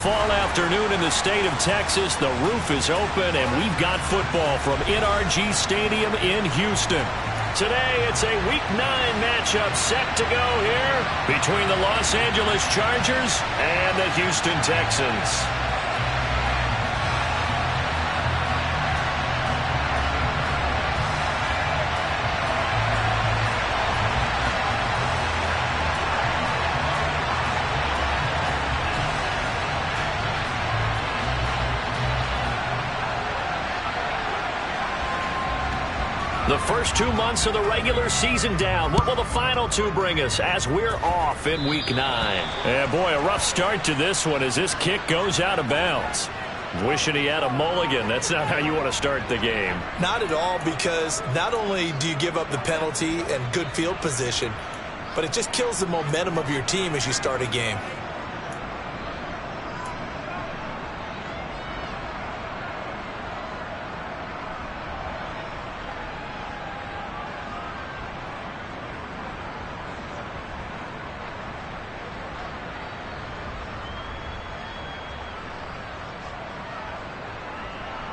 Fall afternoon in the state of Texas. The roof is open, and we've got football from NRG Stadium in Houston. Today, it's a Week 9 matchup set to go here between the Los Angeles Chargers and the Houston Texans. The first 2 months of the regular season down. What will the final 2 bring us as we're off in Week 9? And boy, a rough start to this one as this kick goes out of bounds. Wishing he had a mulligan. That's not how you want to start the game. Not at all, because not only do you give up the penalty and good field position, but it just kills the momentum of your team as you start a game.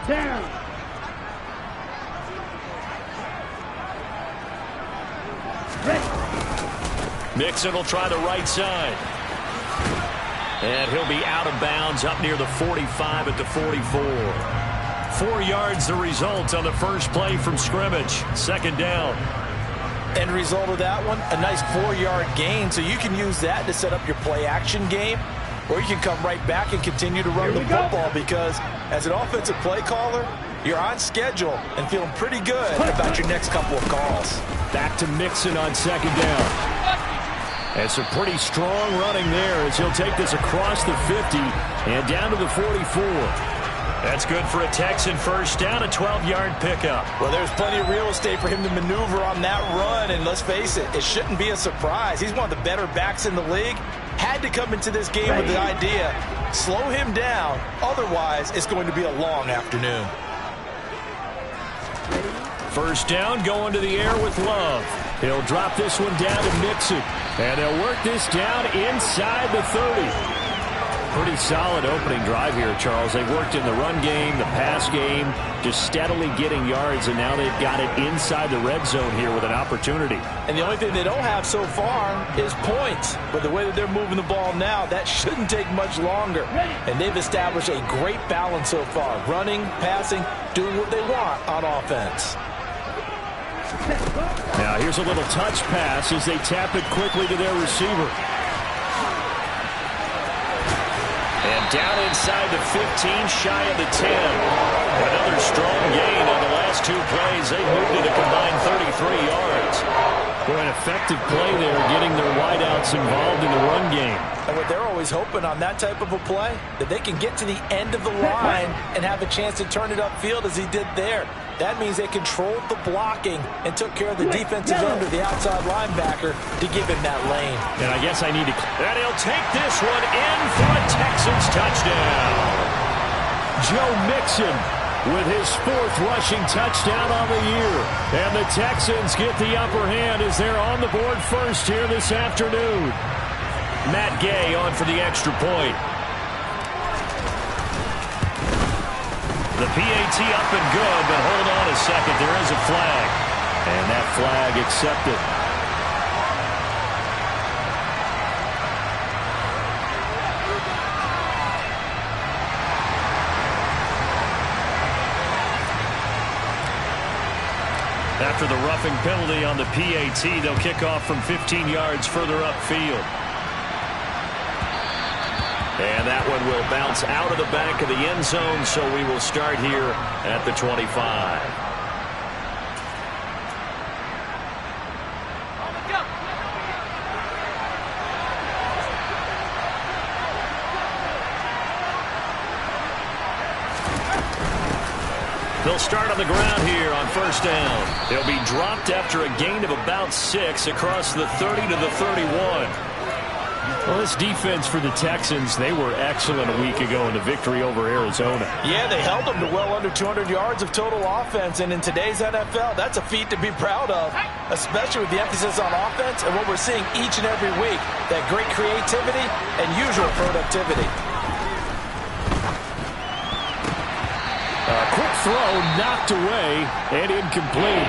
Down. Mixon will try the right side. And he'll be out of bounds up near the 45 at the 44. 4 yards the result on the first play from scrimmage. Second down. End result of that one, a nice 4-yard gain, so you can use that to set up your play-action game. Or you can come right back and continue to run the football, because as an offensive play caller, you're on schedule and feeling pretty good about your next couple of calls. Back to Mixon on second down. And some pretty strong running there as he'll take this across the 50 and down to the 44. That's good for a Texan first down, a 12-yard pickup. Well, there's plenty of real estate for him to maneuver on that run, and let's face it, it shouldn't be a surprise. He's one of the better backs in the league. Had to come into this game with the idea, slow him down, otherwise it's going to be a long afternoon. First down, going to the air with Love. He'll drop this one down to Mixon, and they'll work this down inside the 30. Pretty solid opening drive here, Charles. They've worked in the run game, the pass game, just steadily getting yards, and now they've got it inside the red zone here with an opportunity. And the only thing they don't have so far is points. But the way that they're moving the ball now, that shouldn't take much longer. And they've established a great balance so far. Running, passing, doing what they want on offense. Now here's a little touch pass as they tap it quickly to their receiver. And down inside the 15, shy of the 10. Another strong gain on the last 2 plays. They moved it a combined 33 yards. Boy, an effective play there, getting their wideouts involved in the run game. And what they're always hoping on that type of a play, that they can get to the end of the line and have a chance to turn it upfield as he did there. That means they controlled the blocking and took care of the defensive end of the outside linebacker to give him that lane. And I guess I need to... And he'll take this one in for a Texans touchdown. Joe Mixon with his 4th rushing touchdown on the year. And the Texans get the upper hand as they're on the board first here this afternoon. Matt Gay on for the extra point. The PAT up and good, but hold on a second. There is a flag. And that flag accepted. After the roughing penalty on the PAT, they'll kick off from 15 yards further upfield. And that one will bounce out of the back of the end zone, so we will start here at the 25. They'll start on the ground here on first down. They'll be dropped after a gain of about 6 across the 30 to the 31. Well, this defense for the Texans, they were excellent a week ago in the victory over Arizona. Yeah, they held them to well under 200 yards of total offense, and in today's NFL, that's a feat to be proud of, especially with the emphasis on offense and what we're seeing each and every week, that great creativity and usual productivity. throw knocked away and incomplete.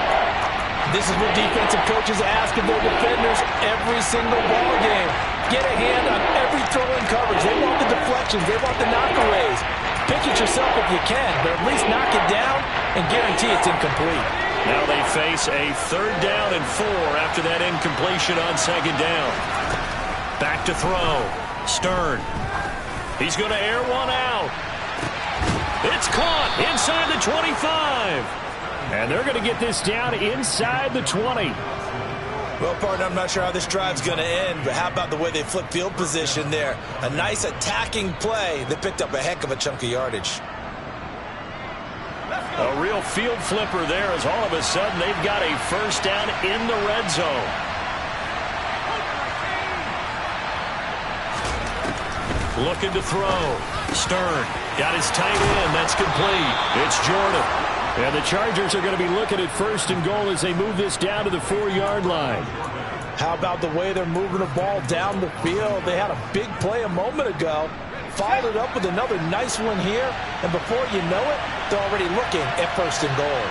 This is what defensive coaches ask of their defenders every single ball game. Get a hand on every throw in coverage. They want the deflections. They want the knockaways. Pick it yourself if you can, but at least knock it down and guarantee it's incomplete. Now they face a 3rd down and 4 after that incompletion on 2nd down. Back to throw. Stern. He's going to air one out. It's caught inside the 25. And they're going to get this down inside the 20. Well, partner, I'm not sure how this drive's going to end, but how about the way they flip field position there? A nice attacking play that picked up a heck of a chunk of yardage. A real field flipper there as all of a sudden they've got a 1st down in the red zone. Looking to throw. Stern got his tight end. That's complete. It's Jordan. And the Chargers are going to be looking at 1st and goal as they move this down to the 4-yard line. How about the way they're moving the ball down the field? They had a big play a moment ago. Followed it up with another nice one here. And before you know it, they're already looking at 1st and goal.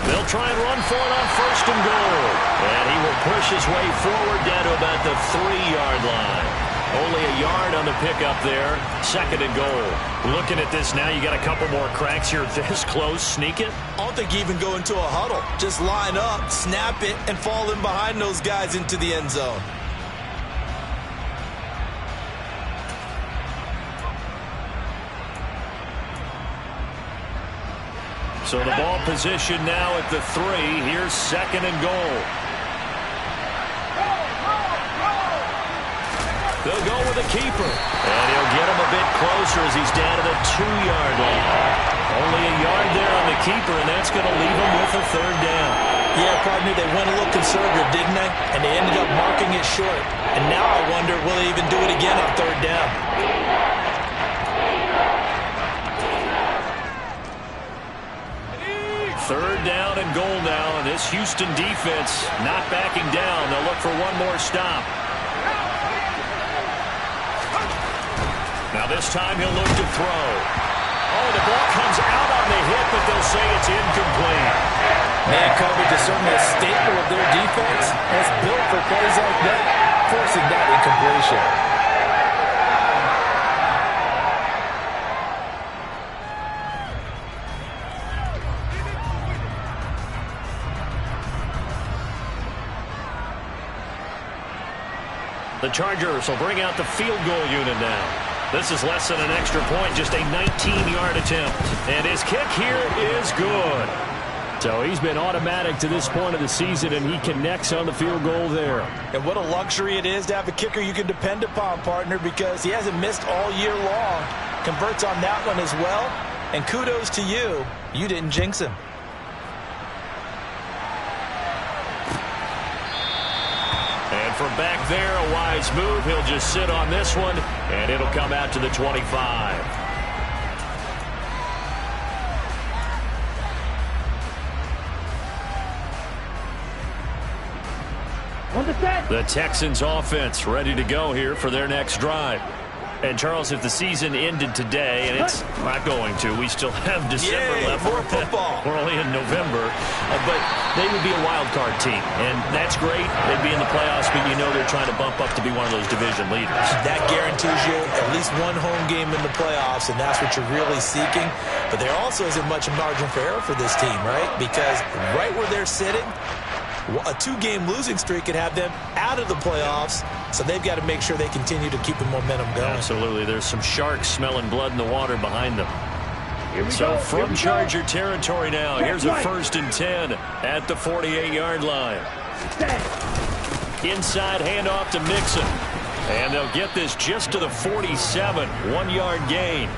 They'll try and run for it on 1st and goal. And he will push his way forward down to about the 3-yard line. Only a yard on the pickup there. 2nd and goal. Looking at this now, you got a couple more cracks here this close. Sneak it. I don't think you even go into a huddle. Just line up, snap it, and fall in behind those guys into the end zone. So the ball position now at the 3. Here's 2nd and goal. They'll go with a keeper. And he'll get him a bit closer as he's down to the 2-yard line. Only a yard there on the keeper, and that's going to leave him with a 3rd down. Yeah, partner, they went a little conservative, didn't they? And they ended up marking it short. And now I wonder, will they even do it again on 3rd down? 3rd down and goal now, and this Houston defense not backing down. They'll look for one more stop. Now this time he'll look to throw. Oh, the ball comes out on the hit, but they'll say it's incomplete. Man coverage is certainly a staple of their defense. It's built for plays like that, forcing that incompletion. The Chargers will bring out the field goal unit now. This is less than an extra point, just a 19-yard attempt. And his kick here is good. So he's been automatic to this point of the season, and he connects on the field goal there. And what a luxury it is to have a kicker you can depend upon, partner, because he hasn't missed all year long. Converts on that one as well. And kudos to you. You didn't jinx him. And from back there, a wise move. He'll just sit on this one, and it'll come out to the 25. The Texans offense ready to go here for their next drive. And, Charles, if the season ended today, and it's not going to, we still have December left. More football. We're only in November. But they would be a wild card team, and that's great. They'd be in the playoffs, but you know they're trying to bump up to be one of those division leaders. That guarantees you at least one home game in the playoffs, and that's what you're really seeking. But there also isn't much margin for error for this team, right? Because right where they're sitting, a 2-game losing streak could have them out of the playoffs, so they've got to make sure they continue to keep the momentum going. Absolutely. There's some sharks smelling blood in the water behind them. So from Charger territory now, here's a 1st and 10 at the 48-yard line. Inside handoff to Mixon. And they'll get this just to the 47, 1-yard gain.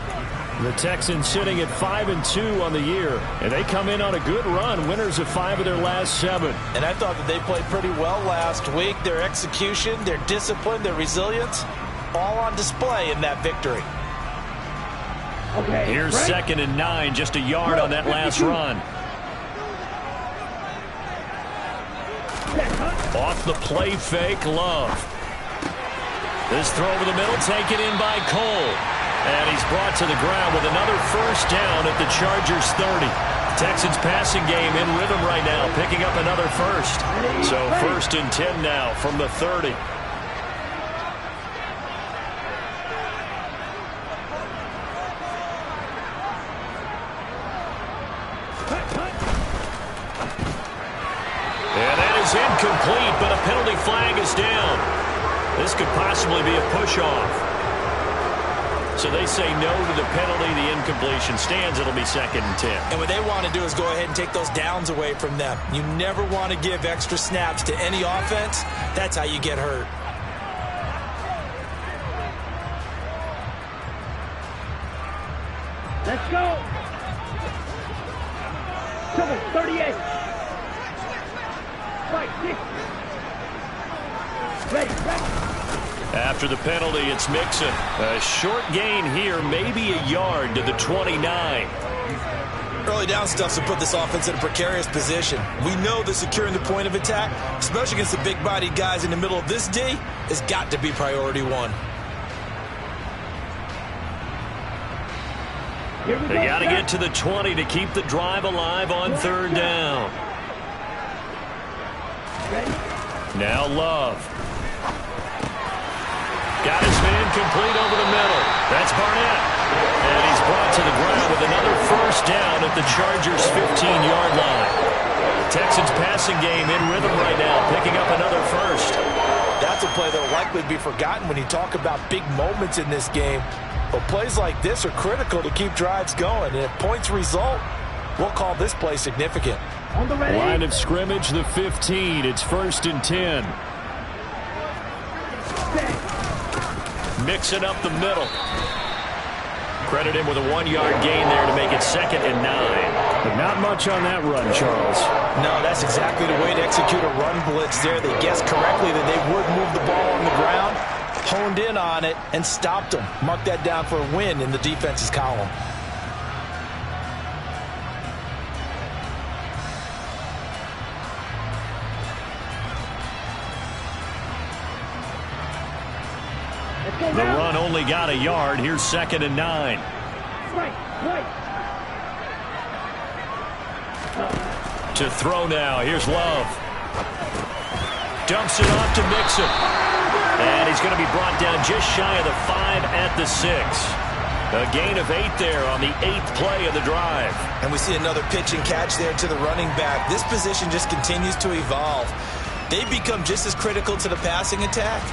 The Texans sitting at 5-2 on the year, and they come in on a good run, winners of 5 of their last 7. And I thought that they played pretty well last week. Their execution, their discipline, their resilience, all on display in that victory. Okay, here's 2nd and 9, just a yard on that last run. Off the play fake, Love. This throw over the middle taken in by Cole. And he's brought to the ground with another first down at the Chargers 30. Texans passing game in rhythm right now, picking up another first. So 1st and 10 now from the 30. And that is incomplete, but a penalty flag is down. This could possibly be a push-off. So they say no to the penalty. The incompletion stands. It'll be 2nd and 10. And what they want to do is go ahead and take those downs away from them. You never want to give extra snaps to any offense. That's how you get hurt. Let's go. Trouble, 38. Fight, 6. Ready. After the penalty, it's Mixon. A short gain here, maybe a yard to the 29. Early down stuff to put this offense in a precarious position. We know that securing the point of attack, especially against the big-bodied guys in the middle of this D, has got to be priority one. They got to get to the 20 to keep the drive alive on 3rd down. Now Love. Got his man complete over the middle. That's Barnett. And he's brought to the ground with another first down at the Chargers' 15-yard line. The Texans passing game in rhythm right now, picking up another first. That's a play that will likely be forgotten when you talk about big moments in this game. But plays like this are critical to keep drives going. And if points result, we'll call this play significant. On the ready. Line of scrimmage, the 15. It's 1st and 10. Mixing up the middle. Credit him with a 1-yard gain there to make it 2nd and 9. But not much on that run, Charles. No, that's exactly the way to execute a run blitz there. They guessed correctly that they would move the ball on the ground, honed in on it, and stopped them. Mark that down for a win in the defense's column. The run only got a yard. Here's 2nd and 9. To throw now. Here's Love. Dumps it off to Mixon. And he's going to be brought down just shy of the 5 at the 6. A gain of 8 there on the 8th play of the drive. And we see another pitch and catch there to the running back. This position just continues to evolve. They become just as critical to the passing attack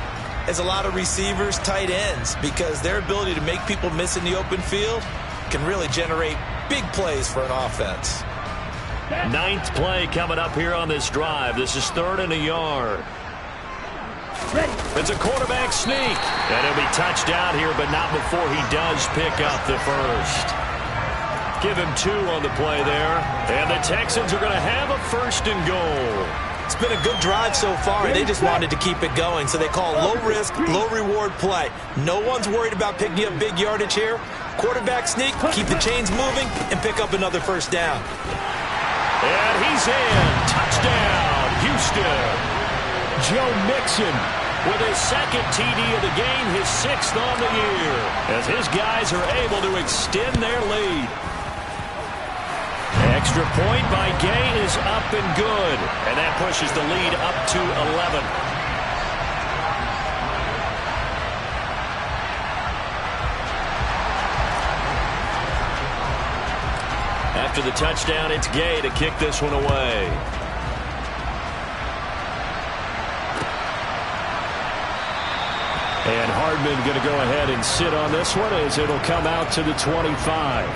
as a lot of receivers, tight ends, because their ability to make people miss in the open field can really generate big plays for an offense. 9th play coming up here on this drive. This is 3rd and a yard. It's a quarterback sneak. And he'll be touchdown here, but not before he does pick up the first. Give him 2 on the play there. And the Texans are going to have a 1st and goal. It's been a good drive so far, and they just wanted to keep it going. So they call low-risk, low-reward play. No one's worried about picking up big yardage here. Quarterback sneak, keep the chains moving, and pick up another first down. And he's in. Touchdown, Houston. Joe Mixon with his 2nd TD of the game, his 6th on the year, as his guys are able to extend their lead. Extra point by Gay is up and good, and that pushes the lead up to 11. After the touchdown, it's Gay to kick this one away. And Hardman going to go ahead and sit on this one as it'll come out to the 25.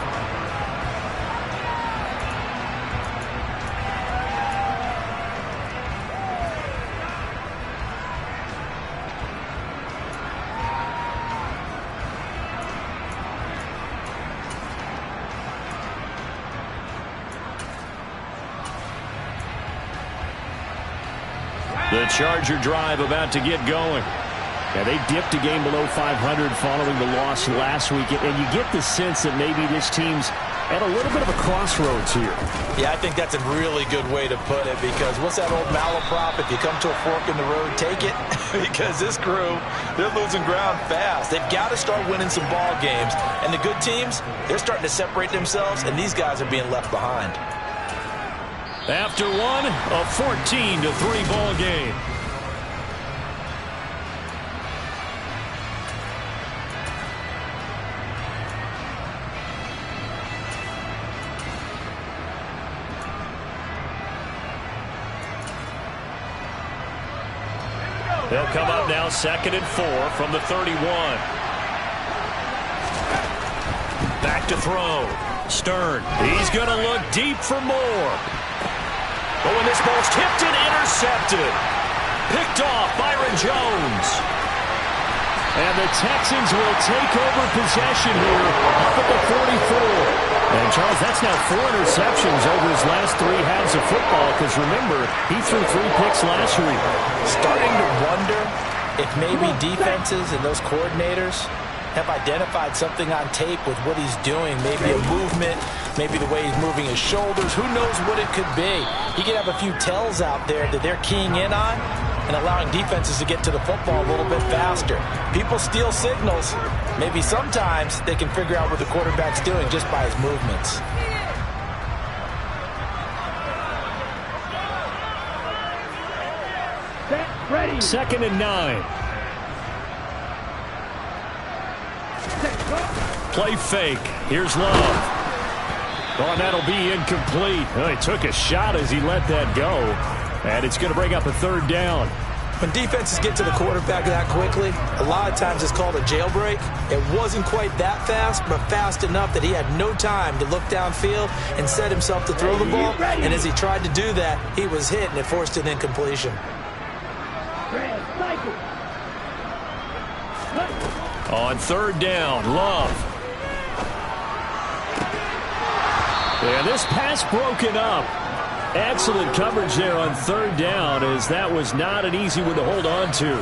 The Charger drive about to get going. Yeah, they dipped a game below 500 following the loss last week, and you get the sense that maybe this team's at a little bit of a crossroads here. Yeah, I think that's a really good way to put it, because what's that old malaprop? If you come to a fork in the road, take it. Because this crew, they're losing ground fast. They've got to start winning some ball games. And the good teams, they're starting to separate themselves, and these guys are being left behind. After one, a 14-3 ball game. They'll come up now 2nd and 4 from the 31. Back to throw. Stern. He's going to look deep for more. But when this ball's tipped and intercepted. Picked off Byron Jones. And the Texans will take over possession here up at the 44. And, Charles, that's now 4 interceptions over his last 3 halves of football, because, remember, he threw 3 picks last week. Starting to wonder if maybe defenses and those coordinators have identified something on tape with what he's doing. Maybe a movement, maybe the way he's moving his shoulders. Who knows what it could be? He could have a few tells out there that they're keying in on and allowing defenses to get to the football a little bit faster. People steal signals. Maybe sometimes they can figure out what the quarterback's doing just by his movements. Ready. 2nd and 9. Play fake. Here's Love. Oh, and that'll be incomplete. Oh, he took a shot as he let that go. And it's going to bring up a 3rd down. When defenses get to the quarterback that quickly, a lot of times it's called a jailbreak. It wasn't quite that fast, but fast enough that he had no time to look downfield and set himself to throw the ball. And as he tried to do that, he was hit, and it forced an incompletion. On 3rd down, Love. And this pass broken up. Excellent coverage there on 3rd down, as that was not an easy one to hold on to.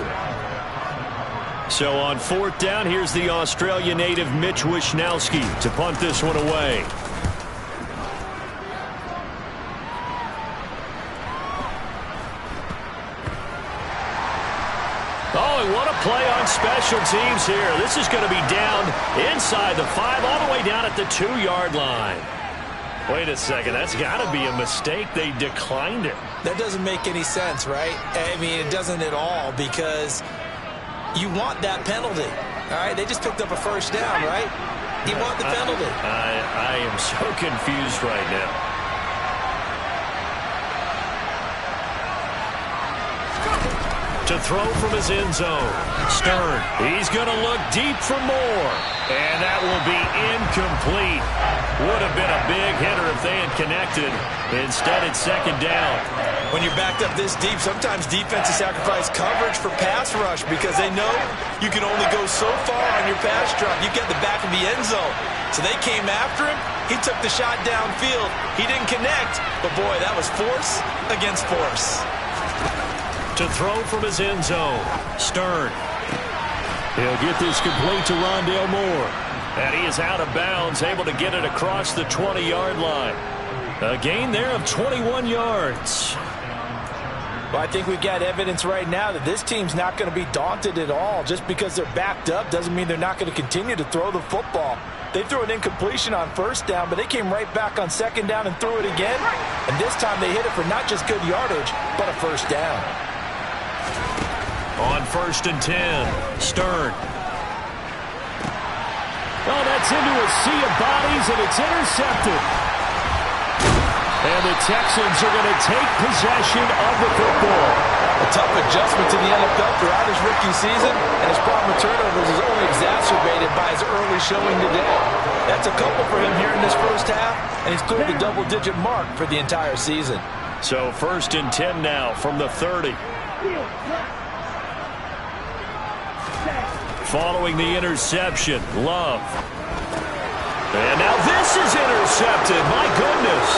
So on 4th down, here's the Australia native Mitch Wishnowski to punt this one away. Oh, and what a play on special teams here. This is going to be down inside the 5, all the way down at the 2-yard line. Wait a second, that's got to be a mistake. They declined it. That doesn't make any sense, right? I mean, it doesn't at all, because you want that penalty. All right, they just picked up a 1st down, right? You want the penalty. I am so confused right now. To throw from his end zone. Stern. He's going to look deep for more. And that will be incomplete. Would have been a big hitter if they had connected. Instead, it's 2nd down. When you're backed up this deep, sometimes defenses sacrifice coverage for pass rush because they know you can only go so far on your pass drop. You get the back of the end zone. So they came after him. He took the shot downfield. He didn't connect. But, boy, that was force against force. To throw from his end zone. Stern. He'll get this complete to Rondale Moore. And he is out of bounds, able to get it across the 20-yard line. A gain there of 21 yards. Well, I think we've got evidence right now that this team's not going to be daunted at all. Just because they're backed up doesn't mean they're not going to continue to throw the football. They threw an incompletion on 1st down, but they came right back on 2nd down and threw it again. And this time they hit it for not just good yardage, but a 1st down. On 1st and 10, Stern. Oh, that's into a sea of bodies, and it's intercepted. And the Texans are going to take possession of the football. A tough adjustment to the NFL throughout his rookie season, and his problem with turnovers is only exacerbated by his early showing today. That's a couple for him here in this 1st half, and he's cleared the double-digit mark for the entire season. So 1st and 10 now from the 30. Following the interception, Love. And now this is intercepted. My goodness.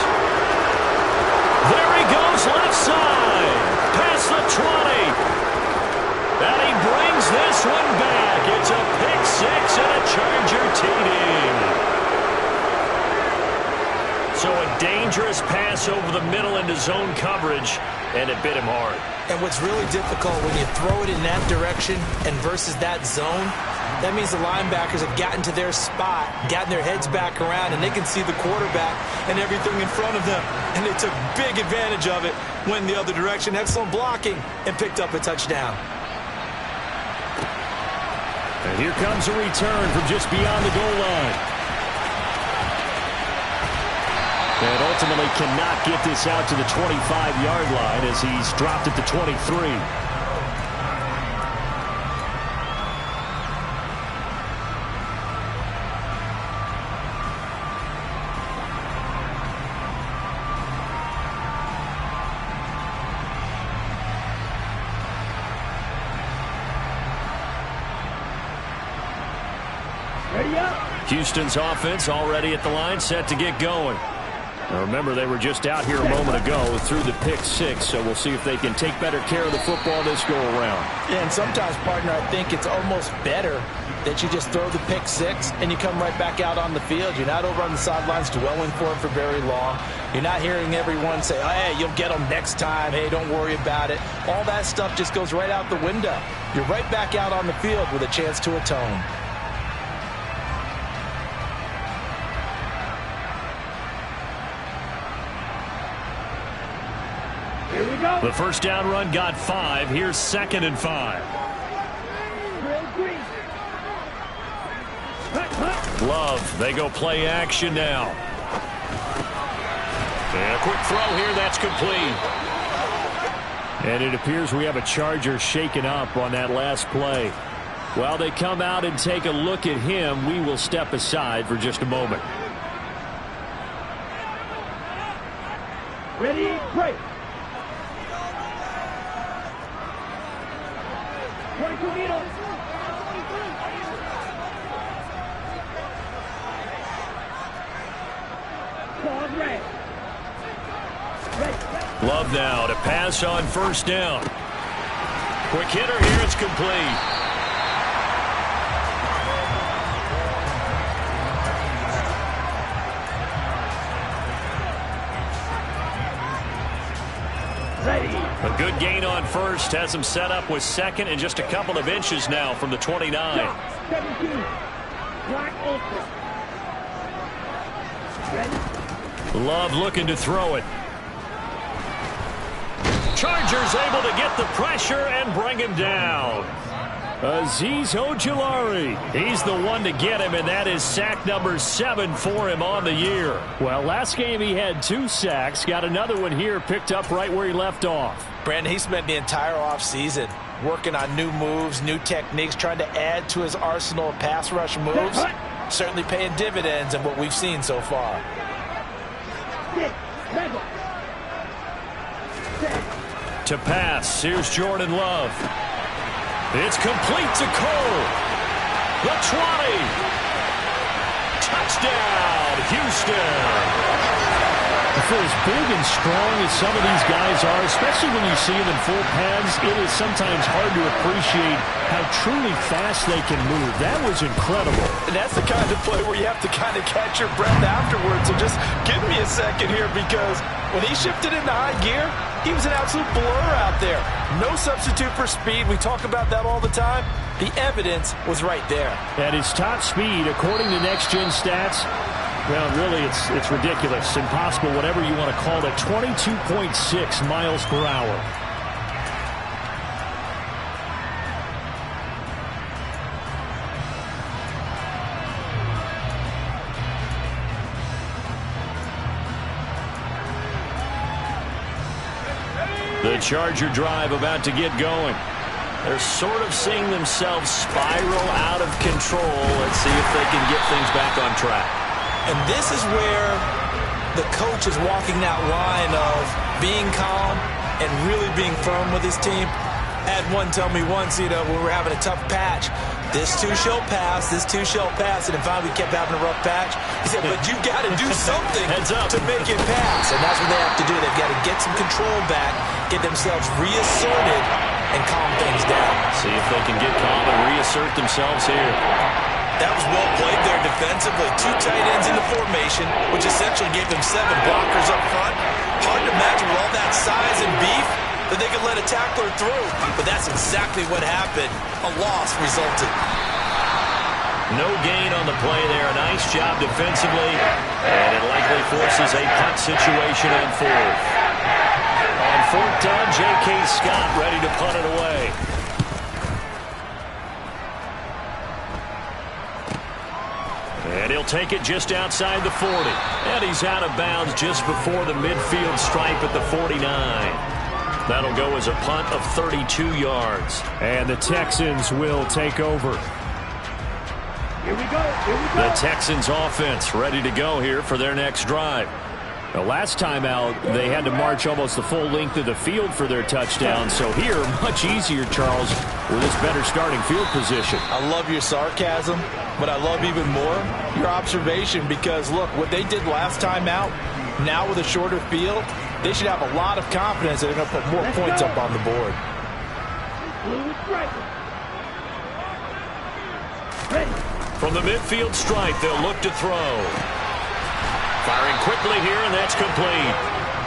There he goes, left side. Past the 20. And he brings this one back. It's a pick 6 and a Charger TD. So a dangerous pass over the middle into zone coverage, and it bit him hard. And what's really difficult when you throw it in that direction and versus that zone, that means the linebackers have gotten to their spot, gotten their heads back around, and they can see the quarterback and everything in front of them. And they took big advantage of it, went the other direction, excellent blocking, and picked up a touchdown. And here comes a return from just beyond the goal line. And ultimately cannot get this out to the 25-yard line as he's dropped at the 23. Ready up. Houston's offense already at the line, set to get going. Now remember, they were just out here a moment ago through the pick six, so we'll see if they can take better care of the football this go-around. Yeah, and sometimes, partner, I think it's almost better that you just throw the pick six and you come right back out on the field. You're not over on the sidelines dwelling for it for very long. You're not hearing everyone say, oh, hey, you'll get them next time. Hey, don't worry about it. All that stuff just goes right out the window. You're right back out on the field with a chance to atone. Here we go. The first down run got 5. Here's 2nd and 5. Drill green. Love, they go play action now. And a quick throw here, that's complete. And it appears we have a Charger shaken up on that last play. While they come out and take a look at him, we will step aside for just a moment. Ready, break. 22 meters. Pause red. Love now to pass on first down. Quick hitter here, it's complete. Ready. A good gain on first, has him set up with 2nd and just a couple of inches now from the 29. Stop. 17. Black ultra. Ready. Love looking to throw it. Chargers able to get the pressure and bring him down. Azeez Ojulari, he's the one to get him, and that is sack number 7 for him on the year. Well, last game he had 2 sacks, got another one here picked up right where he left off. Brandon, he spent the entire offseason working on new moves, new techniques, trying to add to his arsenal of pass rush moves. Certainly paying dividends in what we've seen so far. To pass, here's Jordan Love. It's complete to Cole. The 20. Touchdown, Houston. For as big and strong as some of these guys are, especially when you see them in full pads, it is sometimes hard to appreciate how truly fast they can move. That was incredible. And that's the kind of play where you have to kind of catch your breath afterwards. So just give me a second here, because when he shifted into high gear, he was an absolute blur out there. No substitute for speed. We talk about that all the time. The evidence was right there. At his top speed, according to Next Gen Stats, well, really, it's ridiculous, impossible, whatever you want to call it, 22.6 miles per hour. The Charger drive about to get going. They're sort of seeing themselves spiral out of control. Let's see if they can get things back on track. And this is where the coach is walking that line of being calm and really being firm with his team. I had one tell me once, when we were having a tough patch, this too shall pass, this too shall pass, and finally we kept having a rough patch. He said, but you got to do something to make it pass. And that's what they have to do. They've got to get some control back, get themselves reasserted, and calm things down. See if they can get calm and reassert themselves here. That was well played there defensively. 2 tight ends in the formation, which essentially gave them 7 blockers up front. Hard to imagine with all that size and beef that they could let a tackler through. But that's exactly what happened. A loss resulted. No gain on the play there. Nice job defensively. And it likely forces a punt situation on 4th. On 4th down, J.K. Scott ready to punt it away. And he'll take it just outside the 40. And he's out of bounds just before the midfield stripe at the 49. That'll go as a punt of 32 yards. And the Texans will take over. Here we go. Here we go. The Texans offense ready to go here for their next drive. The last time out, they had to march almost the full length of the field for their touchdown. So here, much easier, Charles, with this better starting field position. I love your sarcasm, but I love even more your observation because, look, what they did last time out, now with a shorter field, they should have a lot of confidence that they're going to put more points up on the board. Blue stripe. Ready. From the midfield stripe, they'll look to throw. Firing quickly here, and that's complete.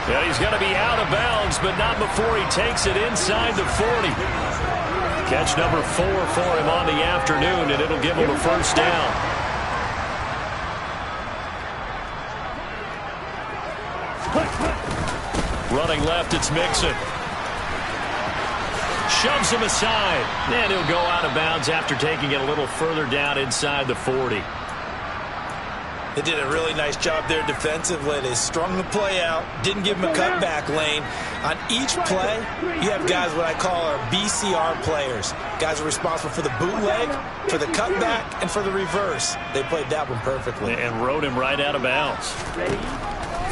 Yeah, he's going to be out of bounds, but not before he takes it inside the 40. Catch number 4 for him on the afternoon, and it'll give him a first down. Running left, it's Mixon. Shoves him aside, and he'll go out of bounds after taking it a little further down inside the 40. They did a really nice job there defensively. They strung the play out, didn't give him a cutback lane. On each play, you have guys what I call our BCR players. Guys are responsible for the bootleg, for the cutback, and for the reverse. They played that one perfectly. And rode him right out of bounds.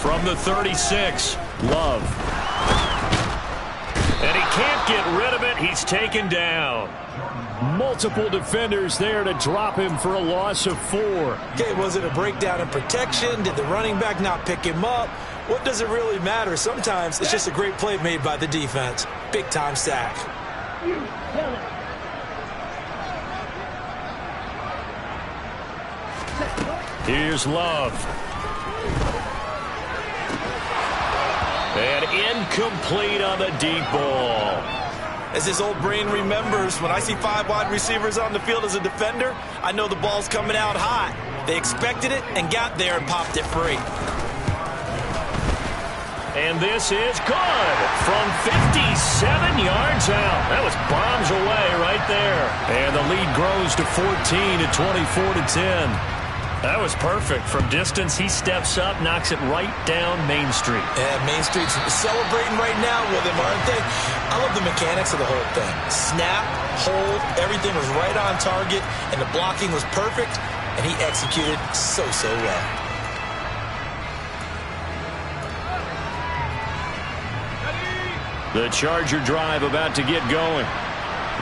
From the 36, Love. And he can't get rid of it. He's taken down. Multiple defenders there to drop him for a loss of 4. Okay, was it a breakdown in protection? Did the running back not pick him up? What does it really matter? Sometimes it's just a great play made by the defense. Big-time sack. Here's Love. And incomplete on the deep ball. As his old brain remembers, when I see 5 wide receivers on the field as a defender, I know the ball's coming out hot. They expected it and got there and popped it free. And this is good from 57 yards out. That was bombs away right there. And the lead grows to 14 at 24-10. That was perfect. From distance, he steps up, knocks it right down Main Street. Yeah, Main Street's celebrating right now with him, aren't they? I love the mechanics of the whole thing. Snap, hold, everything was right on target, and the blocking was perfect, and he executed so well. The Charger drive about to get going.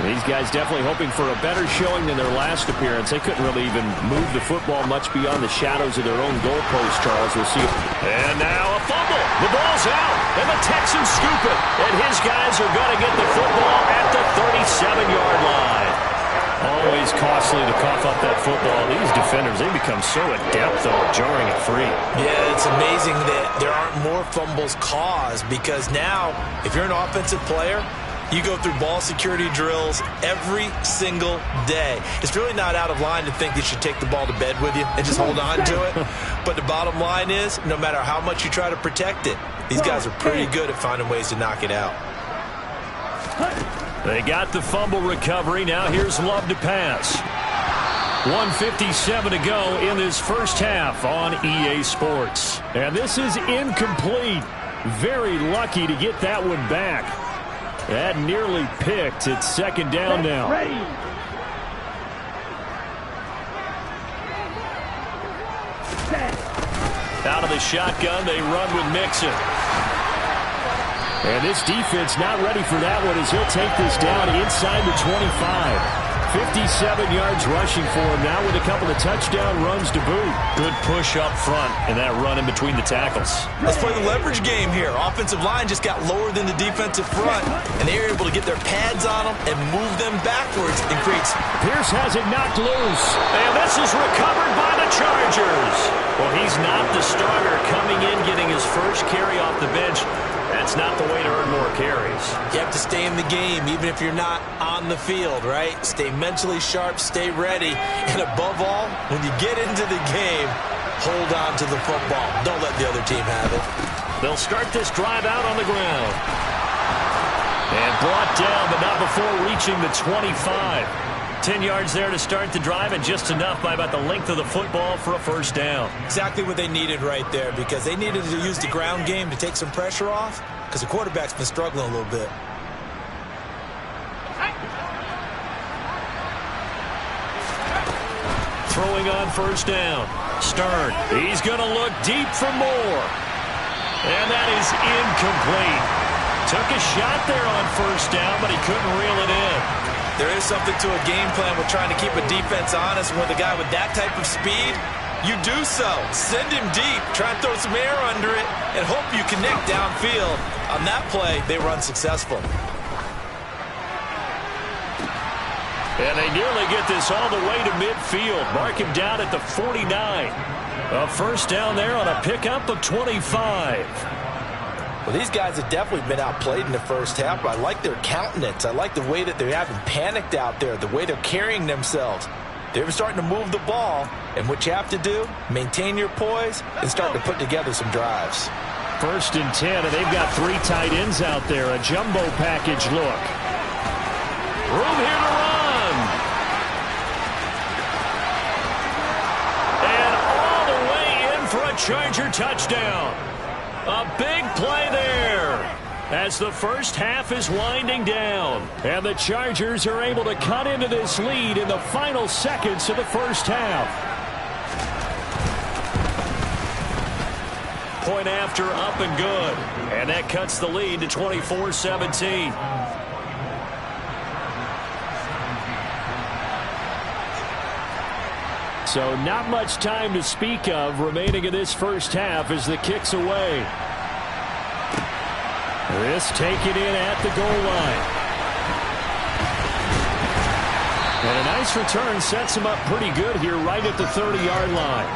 These guys definitely hoping for a better showing than their last appearance. They couldn't really even move the football much beyond the shadows of their own goalpost, Charles. We'll see. And now a fumble. The ball's out, and the Texans scoop it. And his guys are going to get the football at the 37-yard line. Always costly to cough up that football. These defenders, they become so adept, though, at jarring it free. Yeah, it's amazing that there aren't more fumbles caused because now, if you're an offensive player, you go through ball security drills every single day. It's really not out of line to think you should take the ball to bed with you and just hold on to it. But the bottom line is, no matter how much you try to protect it, these guys are pretty good at finding ways to knock it out. They got the fumble recovery. Now here's Love to pass. 1:57 to go in this first half on EA Sports. And this is incomplete. Very lucky to get that one back. That nearly picked. It's second down now. Out of the shotgun, they run with Mixon. And this defense not ready for that one as he'll take this down inside the 25. 57 yards rushing for him now with a couple of touchdown runs to boot. Good push up front and that run in between the tackles. Let's play the leverage game here. Offensive line just got lower than the defensive front, and they were able to get their pads on them and move them backwards and create. Pierce has it knocked loose, and this is recovered by the Chargers. Well, he's not the starter coming in, getting his first carry off the bench. That's not the way to earn more carries. You have to stay in the game, even if you're not on the field, right? Stay mentally sharp, stay ready, and above all, when you get into the game, hold on to the football. Don't let the other team have it. They'll start this drive out on the ground. And brought down, but not before reaching the 25. 10 yards there to start the drive, and just enough by about the length of the football for a first down. Exactly what they needed right there, because they needed to use the ground game to take some pressure off, because the quarterback's been struggling a little bit. Throwing on first down. Stern. He's going to look deep for more. And that is incomplete. Took a shot there on first down, but he couldn't reel it in. There is something to a game plan with trying to keep a defense honest. With a guy with that type of speed, you do so. Send him deep. Try and throw some air under it and hope you connect downfield. On that play, they were unsuccessful. And they nearly get this all the way to midfield. Mark him down at the 49. A first down there on a pickup of 25. Well, these guys have definitely been outplayed in the first half, but I like their countenance. I like the way that they haven't panicked out there, the way they're carrying themselves. They're starting to move the ball, and what you have to do, maintain your poise and start to put together some drives. 1st and 10, and they've got 3 tight ends out there. A jumbo package look. Room here to run. And all the way in for a Charger touchdown. A big play there as the first half is winding down. And the Chargers are able to cut into this lead in the final seconds of the first half. Point after, up and good. And that cuts the lead to 24-17. So not much time to speak of remaining in this first half as the kick's away. This taken in at the goal line. And a nice return sets him up pretty good here right at the 30-yard line.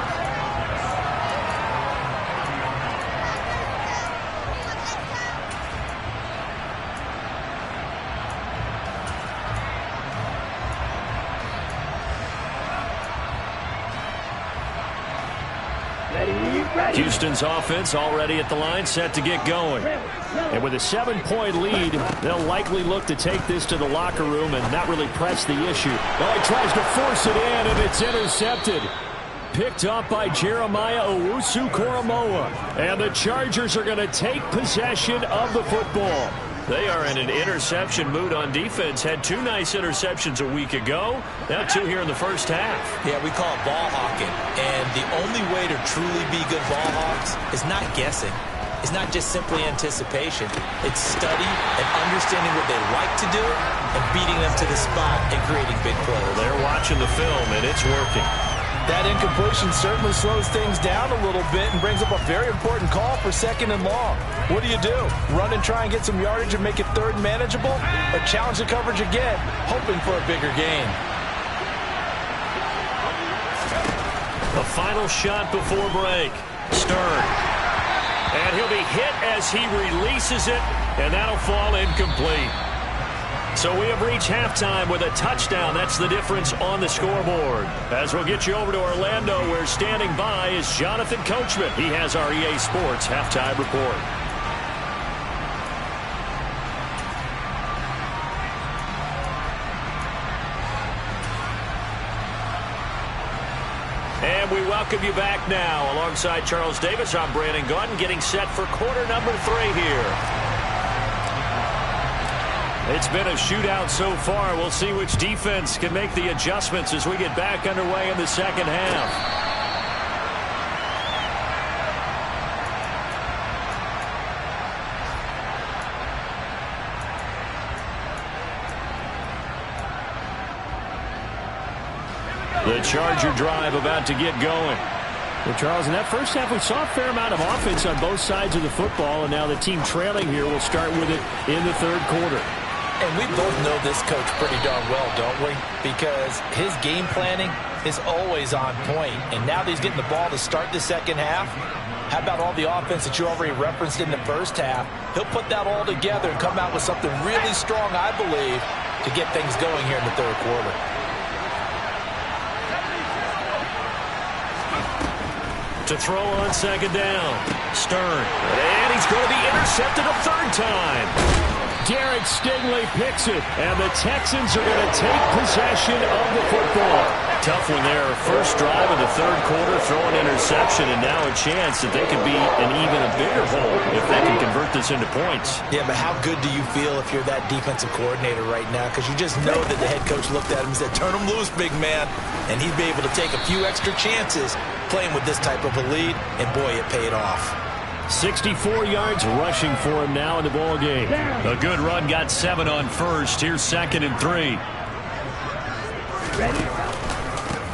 Houston's offense already at the line, set to get going. And with a 7-point lead, they'll likely look to take this to the locker room and not really press the issue. Oh, he tries to force it in, and it's intercepted. Picked up by Jeremiah Owusu-Koramoah. And the Chargers are going to take possession of the football. They are in an interception mood on defense. Had 2 nice interceptions a week ago. Now 2 here in the first half. Yeah, we call it ball hawking. And the only way to truly be good ball hawks is not guessing. It's not just simply anticipation. It's study and understanding what they like to do and beating them to the spot and creating big plays. Well, they're watching the film, and it's working. That incompletion certainly slows things down a little bit and brings up a very important call for 2nd and long. What do? Run and try and get some yardage and make it 3rd manageable? Or challenge the coverage again, hoping for a bigger gain? The final shot before break. Stern. And he'll be hit as he releases it, and that'll fall incomplete. So we have reached halftime with a touchdown. That's the difference on the scoreboard. As we'll get you over to Orlando, where standing by is Jonathan Coachman. He has our EA Sports halftime report. And we welcome you back now. Alongside Charles Davis, I'm Brandon Gaudin, getting set for quarter number 3 here. It's been a shootout so far. We'll see which defense can make the adjustments as we get back underway in the second half. The Charger drive about to get going. Well, Charles, in that first half, we saw a fair amount of offense on both sides of the football, and now the team trailing here will start with it in the third quarter. And we both know this coach pretty darn well, don't we? Because his game planning is always on point. And now that he's getting the ball to start the second half, how about all the offense that you already referenced in the first half? He'll put that all together and come out with something really strong, I believe, to get things going here in the third quarter. To throw on second down. Stern. And he's going to be intercepted a third time. Derek Stingley picks it, and the Texans are going to take possession of the football. Tough one there. First drive of the third quarter, throw an interception, and now a chance that they could be in even a bigger hole if they can convert this into points. Yeah, but how good do you feel if you're that defensive coordinator right now? Because you just know that the head coach looked at him and said, turn him loose, big man. And he'd be able to take a few extra chances playing with this type of a lead, and boy, it paid off. 64 yards rushing for him now in the ball game. A good run, got 7 on first. Here's 2nd and 3.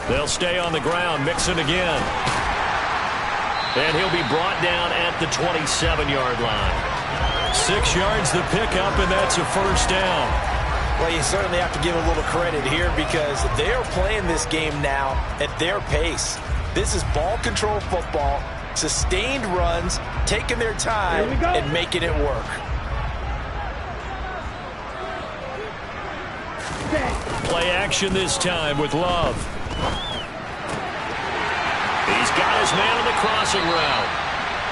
They'll stay on the ground. Mixon again. And he'll be brought down at the 27-yard line. 6 yards the pickup, and that's a first down. Well, you certainly have to give a little credit here because they are playing this game now at their pace. This is ball control football. Sustained runs, taking their time, and making it work. Play action this time with Love. He's got his man on the crossing route.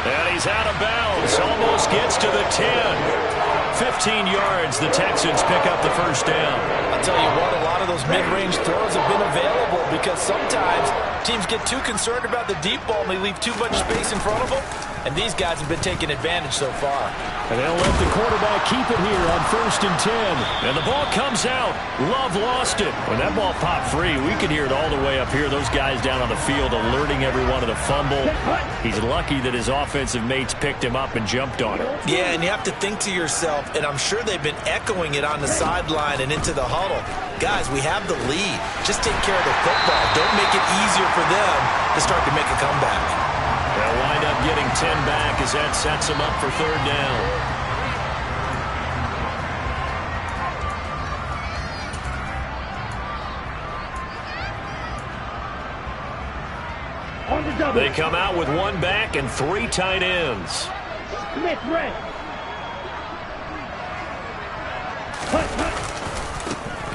And he's out of bounds. Almost gets to the 10. 15 yards, the Texans pick up the first down. I'll tell you what, a lot of those mid-range throws have been available because sometimes teams get too concerned about the deep ball and they leave too much space in front of them. And these guys have been taking advantage so far. And they'll let the quarterback keep it here on 1st and 10. And the ball comes out. Love lost it. When that ball popped free, we could hear it all the way up here. Those guys down on the field alerting everyone of the fumble. He's lucky that his offensive mates picked him up and jumped on it. Yeah, and you have to think to yourself, and I'm sure they've been echoing it on the sideline and into the huddle. Guys, we have the lead. Just take care of the football. Don't make it easier for them to start to make a comeback. They'll wind up getting 10 back as that sets them up for 3rd down. They come out with 1 back and 3 tight ends. Smith, red.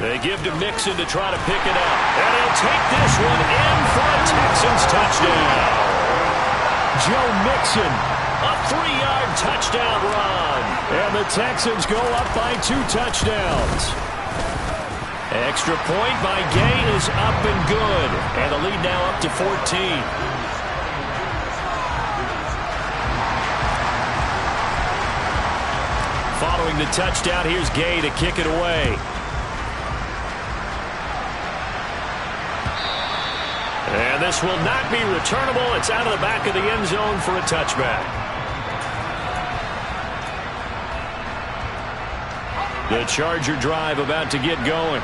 They give to Mixon to try to pick it up. And he'll take this one in for a Texans touchdown. Joe Mixon, a 3-yard touchdown run. And the Texans go up by 2 touchdowns. Extra point by Gay is up and good. And the lead now up to 14. Following the touchdown, here's Gay to kick it away. And this will not be returnable. It's out of the back of the end zone for a touchback. The Charger drive about to get going.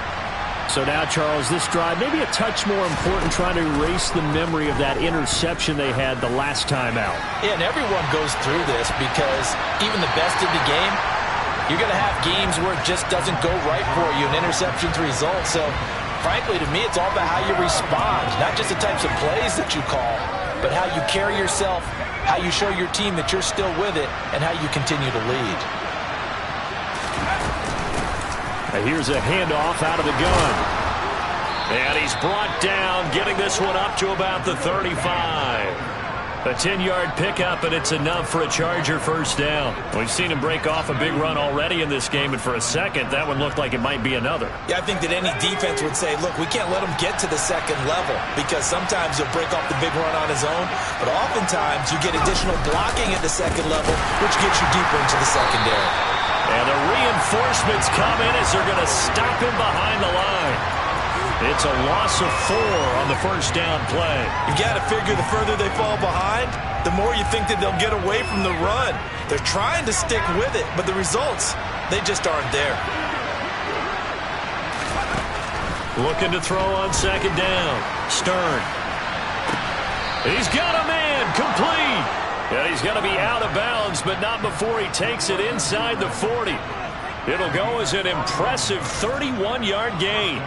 So now, Charles, this drive maybe a touch more important, trying to erase the memory of that interception they had the last time out. Yeah, and everyone goes through this because even the best in the game, you're going to have games where it just doesn't go right for you, and interceptions result. So frankly, to me, it's all about how you respond, not just the types of plays that you call, but how you carry yourself, how you show your team that you're still with it, and how you continue to lead. And here's a handoff out of the gun. And he's brought down, getting this one up to about the 35. A 10-yard pickup, and it's enough for a Charger first down. We've seen him break off a big run already in this game, and for a second, that one looked like it might be another. Yeah, I think that any defense would say, look, we can't let him get to the second level because sometimes he'll break off the big run on his own, but oftentimes you get additional blocking at the second level, which gets you deeper into the secondary. And the reinforcements come in as they're going to stop him behind the line. It's a loss of 4 on the first down play. You got to figure the further they fall behind, the more you think that they'll get away from the run. They're trying to stick with it, but the results, they just aren't there. Looking to throw on second down. Stern. He's got a man. Complete. And he's going to be out of bounds, but not before he takes it inside the 40. It'll go as an impressive 31-yard gain.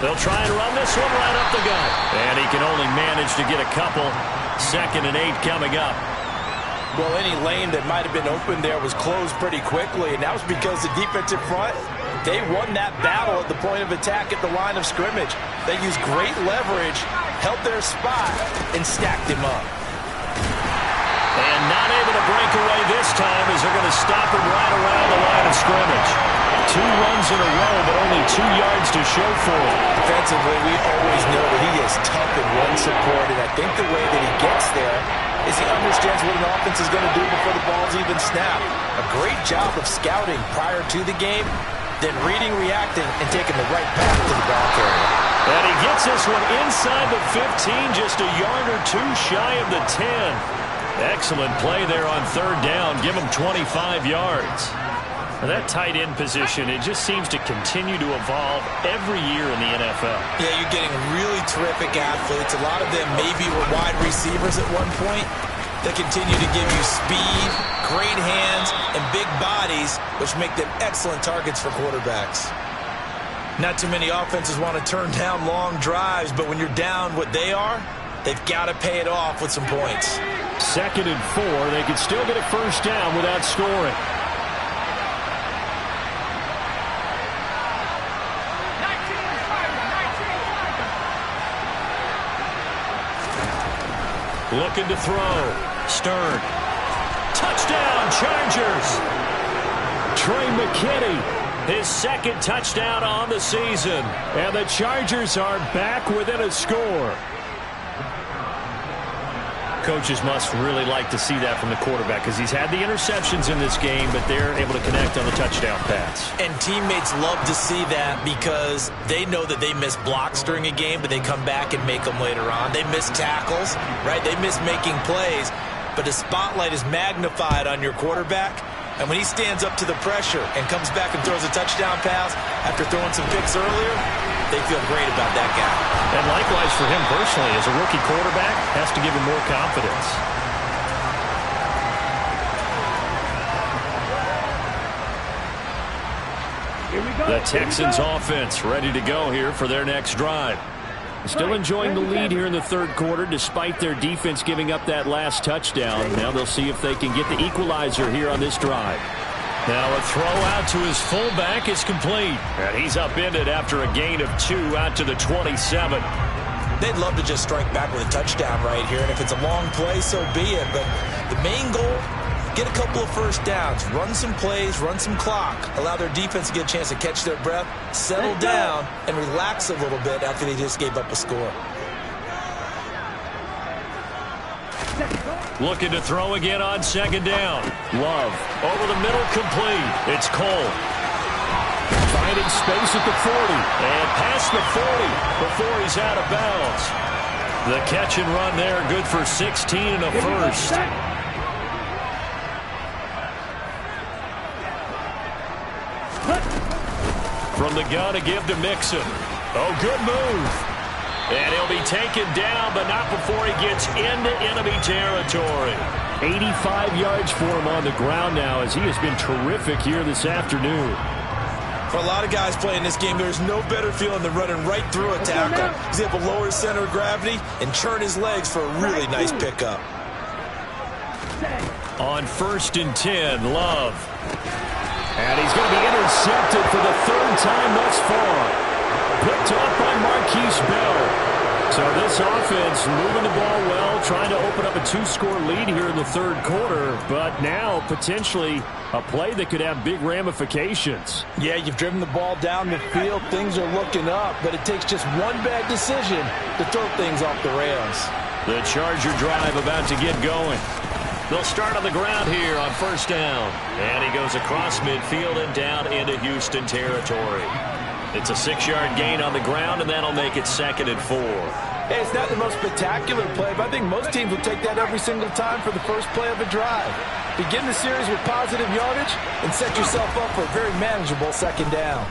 They'll try and run this one right up the gut. And he can only manage to get a couple. 2nd and 8 coming up. Well, any lane that might have been open there was closed pretty quickly, and that was because the defensive front, they won that battle at the point of attack at the line of scrimmage. They used great leverage, held their spot, and stacked him up. And not able to break away this time as they're going to stop him right around the line of scrimmage. 2 runs in a row, but only 2 yards to show for it. Defensively, we always know that he is tough and run support, and I think the way that he gets there is he understands what an offense is going to do before the ball's even snapped. A great job of scouting prior to the game, then reading, reacting, and taking the right path to the ball carrier. And he gets this one inside the 15, just a yard or 2 shy of the 10. Excellent play there on 3rd down. Give him 25 yards. Now that tight end position, it just seems to continue to evolve every year in the NFL. Yeah, you're getting really terrific athletes. A lot of them maybe were wide receivers at one point. They continue to give you speed, great hands, and big bodies, which make them excellent targets for quarterbacks. Not too many offenses want to turn down long drives, but when you're down what they are, they've got to pay it off with some points. 2nd and 4, they could still get a 1st down without scoring. Looking to throw. Stern. Touchdown, Chargers. Trey McKinney, his 2nd touchdown on the season. And the Chargers are back within a score. Coaches must really like to see that from the quarterback because he's had the interceptions in this game, but they're able to connect on the touchdown pass. And teammates love to see that because they know that they miss blocks during a game, but they come back and make them later on. They miss tackles, right? They miss making plays, but the spotlight is magnified on your quarterback. And when he stands up to the pressure and comes back and throws a touchdown pass after throwing some picks earlier, they feel great about that guy. And likewise for him personally, as a rookie quarterback, has to give him more confidence. Here we go. The Texans offense ready to go here for their next drive. Still enjoying the lead here in the 3rd quarter despite their defense giving up that last touchdown. Now they'll see if they can get the equalizer here on this drive. Now a throw out to his fullback is complete. And he's upended after a gain of 2 out to the 27. They'd love to just strike back with a touchdown right here, and if it's a long play, so be it. But the main goal, get a couple of 1st downs, run some plays, run some clock, allow their defense to get a chance to catch their breath, settle down, and relax a little bit after they just gave up a score. Looking to throw again on 2nd down. Love over the middle, complete. It's Cole. Finding space at the 40 and past the 40 before he's out of bounds. The catch and run there, good for 16 and a 1st. From the gun to give to Mixon. Oh, good move. And he'll be taken down, but not before he gets into enemy territory. 85 yards for him on the ground now as he has been terrific here this afternoon. For a lot of guys playing this game, there's no better feeling than running right through a tackle. He's able to lower his center of gravity and churn his legs for a really nice pickup. On 1st and 10, Love. And he's going to be intercepted for the 3rd time thus far. Picked up by Marquise Bell. So this offense moving the ball well, trying to open up a 2-score lead here in the 3rd quarter, but now potentially a play that could have big ramifications. Yeah, you've driven the ball down the field. Things are looking up, but it takes just one bad decision to throw things off the rails. The Charger drive about to get going. They'll start on the ground here on 1st down. And he goes across midfield and down into Houston territory. It's a 6-yard gain on the ground, and that'll make it 2nd and 4. Hey, it's not the most spectacular play, but I think most teams will take that every single time for the first play of a drive. Begin the series with positive yardage and set yourself up for a very manageable second down.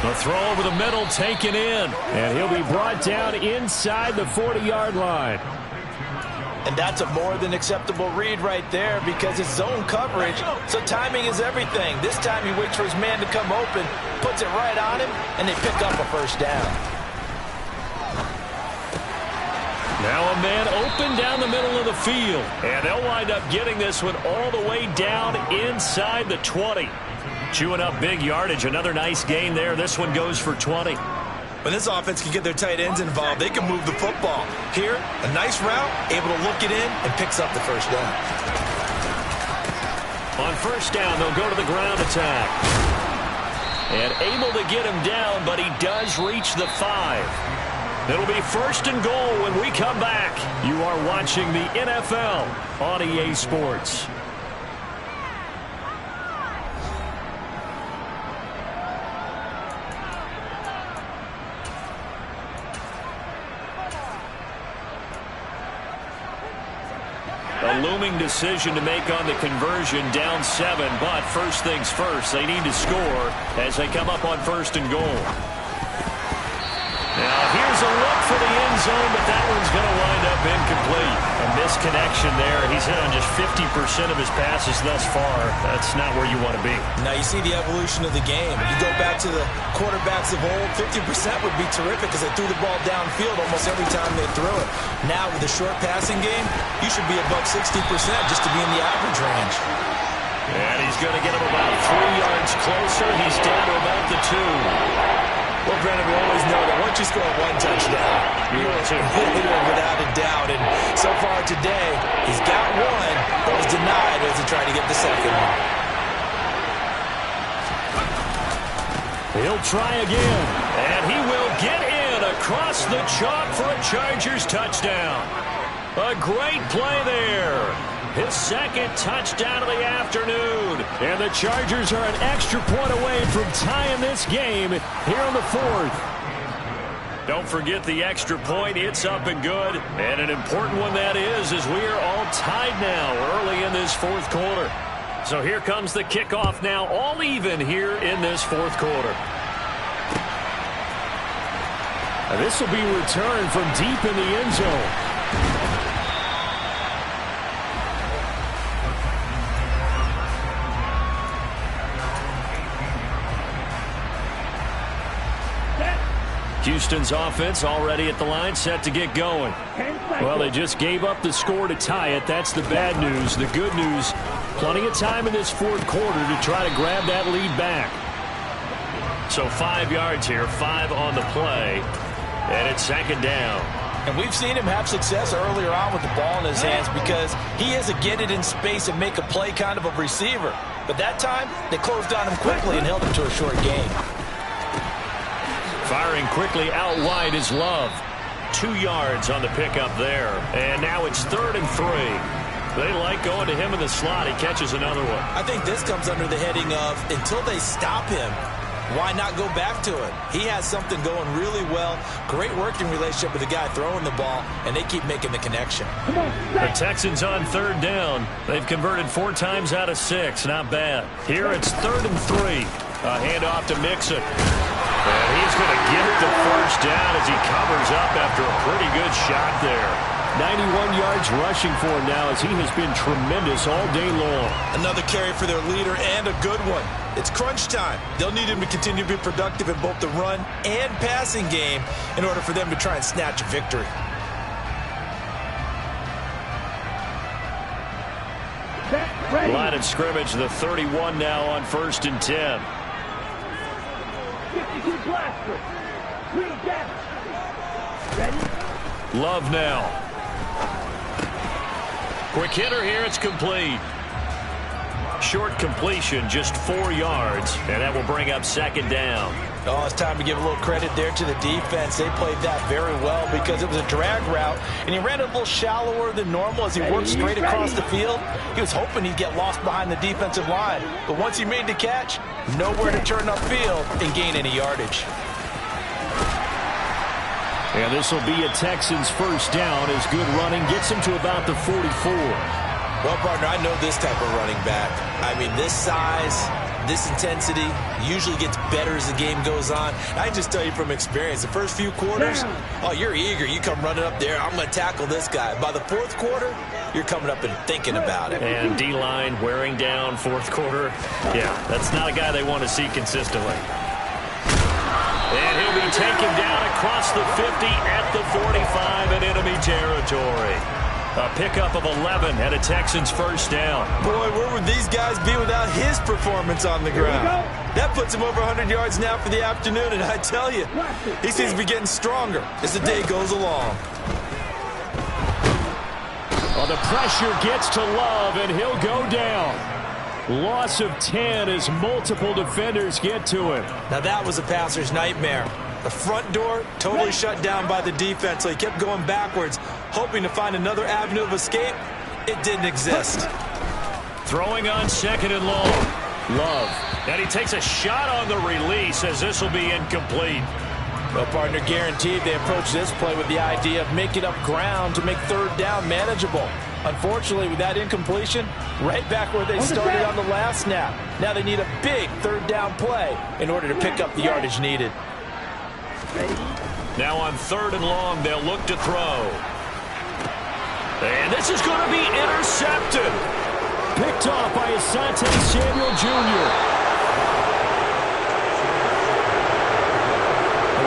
The throw over the middle taken in, and he'll be brought down inside the 40-yard line. And that's a more than acceptable read right there because it's zone coverage, so timing is everything. This time he waits for his man to come open, puts it right on him, and they pick up a first down. Now a man open down the middle of the field, and they'll wind up getting this one all the way down inside the 20. Chewing up big yardage, another nice gain there. This one goes for 20. When this offense can get their tight ends involved, they can move the football. Here, a nice route, able to look it in, and picks up the first down. On first down, they'll go to the ground attack. And able to get him down, but he does reach the 5. It'll be first and goal when we come back. You are watching the NFL on EA Sports. A looming decision to make on the conversion, down 7, but first things first, they need to score as they come up on first and goal. Now here's a look for the end zone, but that one's going to wind up incomplete. A misconnection there. He's hit on just 50% of his passes thus far. That's not where you want to be. Now you see the evolution of the game. You go back to the quarterbacks of old, 50% would be terrific because they threw the ball downfield almost every time they threw it. Now with the short passing game, you should be above 60% just to be in the average range. And he's going to get him about 3 yards closer. He's down to about the 2. Well, Brennan, we always know that once you score one touchdown, you are without a doubt. And so far today, he's got one, but was denied as he tried to get the second one. He'll try again, and he will get in across the chalk for a Chargers touchdown. A great play there. His second touchdown of the afternoon. And the Chargers are an extra point away from tying this game here in the 4th. Don't forget the extra point. It's up and good. And an important one that is, as we are all tied now early in this 4th quarter. So here comes the kickoff now, all even here in this 4th quarter. And this will be returned from deep in the end zone. Houston's offense already at the line, set to get going. Well, they just gave up the score to tie it. That's the bad news. The good news, plenty of time in this 4th quarter to try to grab that lead back. So 5 yards here, 5 on the play, and it's second down. And we've seen him have success earlier on with the ball in his hands because he is a get it in space and make a play kind of a receiver. But that time, they closed on him quickly and held him to a short gain. Firing quickly out wide is Love. 2 yards on the pickup there. And now it's 3rd and 3. They like going to him in the slot. He catches another one. I think this comes under the heading of until they stop him, why not go back to it? He has something going really well. Great working relationship with the guy throwing the ball, and they keep making the connection. The Texans on 3rd down. They've converted 4 times out of 6. Not bad. Here it's 3rd and 3. A handoff to Mixon. And he's going to get the first down as he covers up after a pretty good shot there. 91 yards rushing for him now as he has been tremendous all day long. Another carry for their leader and a good one. It's crunch time. They'll need him to continue to be productive in both the run and passing game in order for them to try and snatch a victory. Line of scrimmage, the 31 now on 1st and 10. Love now. Quick hitter here, it's complete. Short completion, just 4 yards, and that will bring up second down. Oh, it's time to give a little credit there to the defense. They played that very well because it was a drag route, and he ran it a little shallower than normal as he worked straight across the field. He was hoping he'd get lost behind the defensive line, but once he made the catch, nowhere to turn upfield and gain any yardage. And this will be a Texans first down as good running gets them to about the 44. Well, partner, I know this type of running back. I mean, this size, this intensity usually gets better as the game goes on. I can just tell you from experience, the first few quarters, oh, you're eager. You come running up there, I'm going to tackle this guy. By the fourth quarter, you're coming up and thinking about it. And D-line wearing down fourth quarter. Yeah, that's not a guy they want to see consistently. And he'll be taken down across the 50 at the 45 in enemy territory. A pickup of 11 and a Texans first down. Boy, where would these guys be without his performance on the ground? That puts him over 100 yards now for the afternoon, and I tell you, he seems to be getting stronger as the day goes along. Well, the pressure gets to Love, and he'll go down. Loss of 10 as multiple defenders get to him. Now that was a passer's nightmare. The front door totally shut down by the defense, so he kept going backwards, hoping to find another avenue of escape. It didn't exist. Throwing on second and long. Love. And he takes a shot on the release as this will be incomplete. Well, partner, guaranteed they approach this play with the idea of making up ground to make third down manageable. Unfortunately, with that incompletion, right back where they started on the last snap. Now they need a big third down play in order to pick up the yardage needed. Now on third and long, they'll look to throw. And this is going to be intercepted. Picked off by Asante Samuel Jr.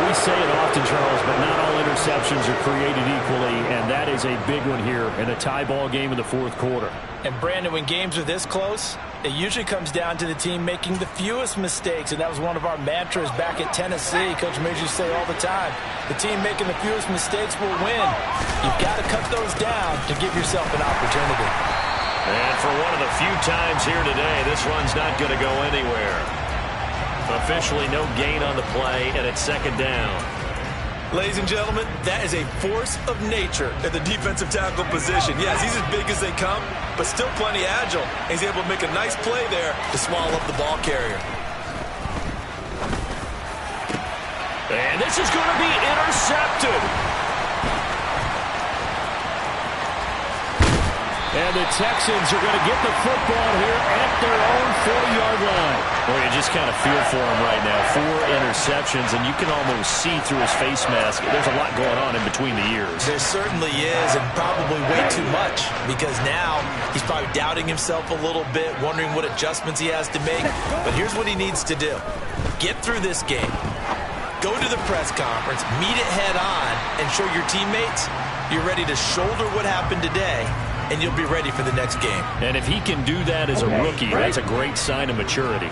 We say it often, Charles, but not all interceptions are created equally, and that is a big one here in a tie ball game in the fourth quarter. And, Brandon, when games are this close, it usually comes down to the team making the fewest mistakes, and that was one of our mantras back at Tennessee. Coach Major used to say all the time, the team making the fewest mistakes will win. You've got to cut those down to give yourself an opportunity. And for one of the few times here today, this run's not going to go anywhere. Officially no gain on the play, and it's second down. Ladies and gentlemen, that is a force of nature at the defensive tackle position. Yes, he's as big as they come, but still plenty agile. He's able to make a nice play there to swallow up the ball carrier. And this is going to be intercepted. And the Texans are going to get the football here at their own 40-yard line. Well, you just kind of feel for him right now. 4 interceptions, and you can almost see through his face mask. There's a lot going on in between the ears. There certainly is, and probably way too much, because now he's probably doubting himself a little bit, wondering what adjustments he has to make. But here's what he needs to do. Get through this game. Go to the press conference, meet it head on, and show your teammates you're ready to shoulder what happened today, and you'll be ready for the next game. And if he can do that as a rookie, that's a great sign of maturity.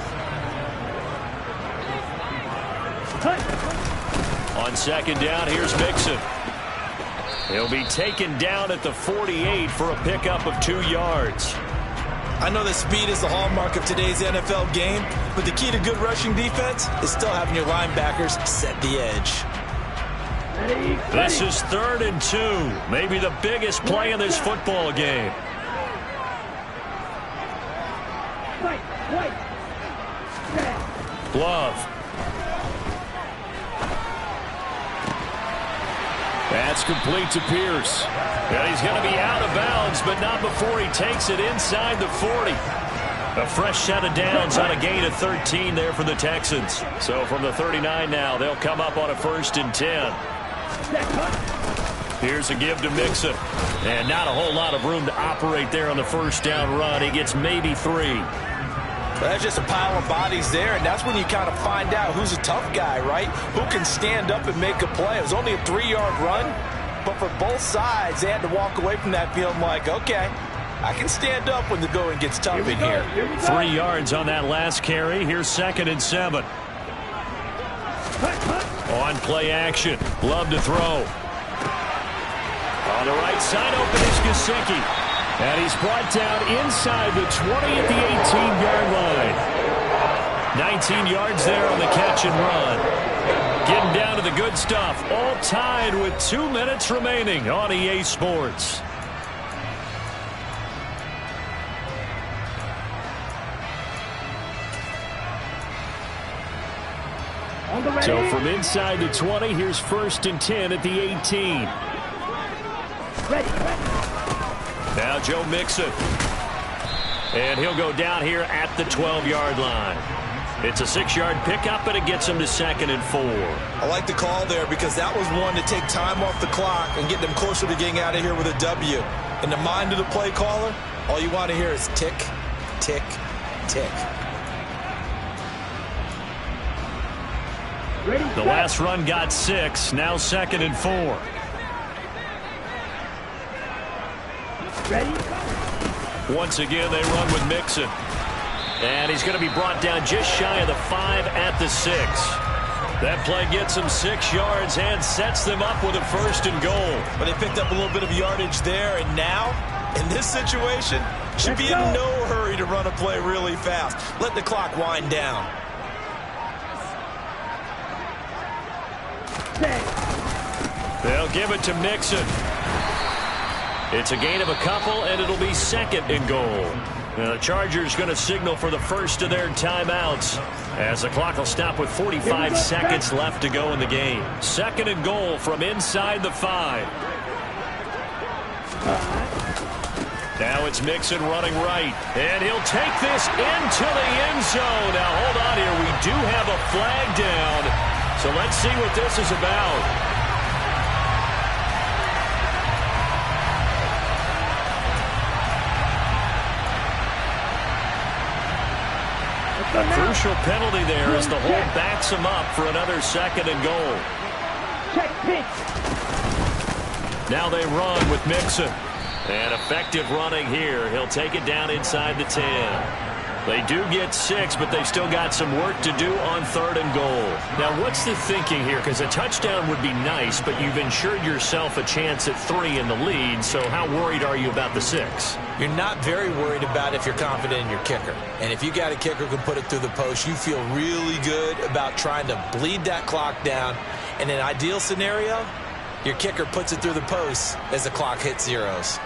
On second down, here's Mixon. He'll be taken down at the 48 for a pickup of 2 yards. I know that speed is the hallmark of today's NFL game, but the key to good rushing defense is still having your linebackers set the edge. This is 3rd and 2. Maybe the biggest play in this football game. Love. That's complete to Pierce. And he's going to be out of bounds, but not before he takes it inside the 40. A fresh set of downs on a gain of 13 there for the Texans. So from the 39 now, they'll come up on a 1st and 10. Here's a give to Mixon. And not a whole lot of room to operate there on the first down run. He gets maybe 3. Well, that's just a pile of bodies there, and that's when you kind of find out who's a tough guy, right? Who can stand up and make a play. It was only a 3-yard run, but for both sides, they had to walk away from that feeling like, okay, I can stand up when the going gets tough in here. 3 yards on that last carry. Here's 2nd and 7. On play action. Love to throw. On the right side, open is Gesicki. And he's brought down inside the 20 at the 18-yard line. 19 yards there on the catch and run. Getting down to the good stuff. All tied with 2 minutes remaining on EA Sports. So from inside the 20, here's 1st and 10 at the 18. Ready. Now Joe Mixon. And he'll go down here at the 12-yard line. It's a 6-yard pickup, and it gets him to 2nd and 4. I like the call there because that was one to take time off the clock and get them closer to getting out of here with a W. In the mind of the play caller, all you want to hear is tick, tick, tick. Ready. The last run got 6. Now 2nd and 4. Ready. Once again, they run with Mixon. And he's going to be brought down just shy of the 5 at the 6. That play gets him 6 yards and sets them up with a 1st and goal. But they picked up a little bit of yardage there, and now, in this situation, should be in no hurry to run a play really fast. Let the clock wind down. They'll give it to Mixon. It's a gain of a couple, and it'll be 2nd and goal. Now the Chargers going to signal for the first of their timeouts as the clock will stop with 45 seconds left to go in the game. 2nd and goal from inside the 5. Now it's Mixon running right, and he'll take this into the end zone. Now hold on here. We do have a flag down, so let's see what this is about. A crucial penalty there as the hold backs him up for another 2nd and goal. Check pitch. Now they run with Mixon. And effective running here. He'll take it down inside the 10. They do get 6, but they've still got some work to do on 3rd and goal. Now, what's the thinking here? Because a touchdown would be nice, but you've ensured yourself a chance at 3 in the lead, so how worried are you about the 6? You're not very worried about if you're confident in your kicker. And if you got a kicker who can put it through the post, you feel really good about trying to bleed that clock down. In an ideal scenario, your kicker puts it through the post as the clock hits zeros.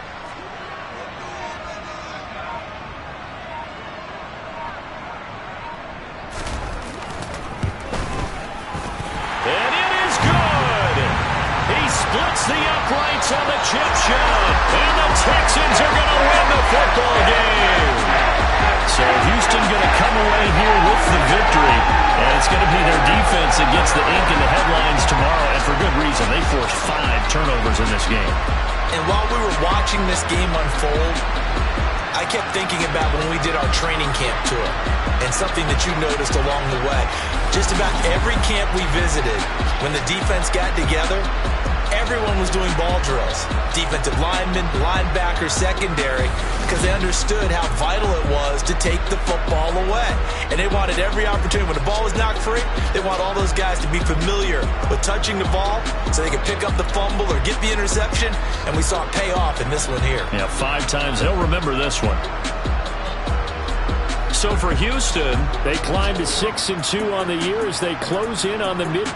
Splits the uprights on the chip shot. And the Texans are going to win the football game. So Houston going to come away here with the victory. And it's going to be their defense that gets the ink in the headlines tomorrow. And for good reason. They forced 5 turnovers in this game. And while we were watching this game unfold, I kept thinking about when we did our training camp tour. And something that you noticed along the way. Just about every camp we visited, when the defense got together, everyone was doing ball drills. Defensive linemen, linebackers, secondary, because they understood how vital it was to take the football away. And they wanted every opportunity. When the ball was knocked free, they want all those guys to be familiar with touching the ball so they could pick up the fumble or get the interception. And we saw it pay off in this one here. Yeah, 5 times. They'll remember this one. So for Houston, they climb to 6-2 on the year as they close in on the mid.